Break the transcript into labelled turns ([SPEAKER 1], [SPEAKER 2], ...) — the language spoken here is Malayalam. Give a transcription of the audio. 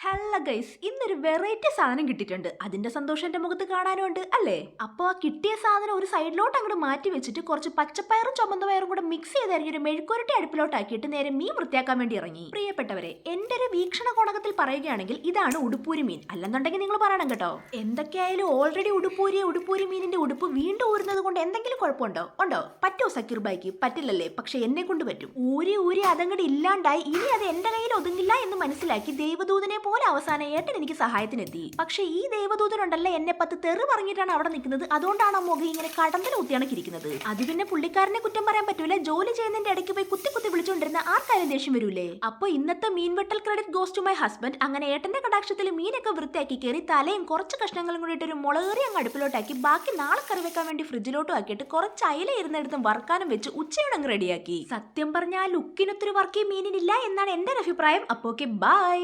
[SPEAKER 1] ഹലോ ഗൈസ്, ഇന്നൊരു വെറൈറ്റി സാധനം കിട്ടിയിട്ടുണ്ട്. അതിന്റെ സന്തോഷം എന്റെ മുഖത്ത് കാണാനുണ്ട് അല്ലേ? അപ്പോൾ ആ കിട്ടിയ സാധനം ഒരു സൈഡിലോട്ട് അങ്ങോട്ട് മാറ്റി വെച്ചിട്ട് കുറച്ച് പച്ചപ്പയറും ചുമന്ന പയറും കൂടെ മിക്സ് ചെയ്തായിരിക്കും ഒരു മെഴുക്കുരട്ടി അടുപ്പിലോട്ടാക്കിയിട്ട് നേരെ മീൻ വൃത്തിയാക്കാൻ വേണ്ടി ഇറങ്ങി. പ്രിയപ്പെട്ടവരെ, എന്റെ ഒരു വീക്ഷണ കോണകത്തിൽ പറയുകയാണെങ്കിൽ ഇതാണ് ഉടുപ്പൂരി മീൻ. അല്ലെന്നുണ്ടെങ്കിൽ നിങ്ങൾ പറയണം കേട്ടോ. എന്തൊക്കെയായാലും ഓൾറെഡി ഉടുപ്പൂരി മീനിന്റെ ഉടുപ്പ് വീണ്ടും ഊരുന്നത് കൊണ്ട് എന്തെങ്കിലും കുഴപ്പമുണ്ടോ? ഉണ്ടോ? പറ്റോ സക്കീർ ബായിക്ക്? പറ്റില്ലല്ലേ? പക്ഷെ എന്നെ കൊണ്ട് പറ്റും. ഊരി അതങ്ങോട്ട് ഇല്ലാണ്ടായി. ഇനി അത് എന്റെ കയ്യിൽ ഒതുങ്ങില്ല എന്ന് മനസ്സിലാക്കി ദൈവദൂതനെ പോലെ അവസാനം ഏട്ടൻ എനിക്ക് സഹായത്തിനെത്തി. പക്ഷെ ഈ ദൈവദൂതനുണ്ടല്ല എന്നെ 10 തെറി പറഞ്ഞിട്ടാണ് അവിടെ നിൽക്കുന്നത്. അതുകൊണ്ടാണ് ആ മുഖം ഇങ്ങനെ കടമ്പൽ ഊത്തിയണക്കിരിക്കുന്നത്. അത് പിന്നെ പുള്ളിക്കാരനെ കുറ്റം പറയാൻ പറ്റൂല. ജോലി ചെയ്യുന്നതിന്റെ ഇടയ്ക്ക് പോയി കുത്തി വിളിച്ചുകൊണ്ടിരുന്ന ആർക്കാരും ദേഷ്യം വരൂലേ? അപ്പൊ ഇന്നത്തെ മീൻ വെട്ടൽ credit goes to my husband. അങ്ങനെ ഏട്ടന്റെ കടാക്ഷത്തിൽ മീനൊക്കെ വൃത്തിയാക്കി കയറി തലയും കുറച്ച് കഷ്ണങ്ങളും കൂടി ഇട്ട് ഒരു മുളകേറി അങ്ങ് അടുപ്പിലോട്ടാക്കി ബാക്കി നാളെ കറി വെക്കാൻ വേണ്ടി ഫ്രിഡ്ജിലോട്ടും ആക്കിയിട്ട് കുറച്ച് അയില ഇരുന്നിടത്തും വറുക്കാനും വെച്ച് ഉച്ചയോടെ അങ്ങ് റെഡിയാക്കി. സത്യം പറഞ്ഞാൽ ലുക്കിനൊത്തിരി വർക്ക് ഈ മീനിനില്ല എന്നാണ് എന്റെ ഒരു അഭിപ്രായം. അപ്പൊ ഓക്കെ, ബൈ.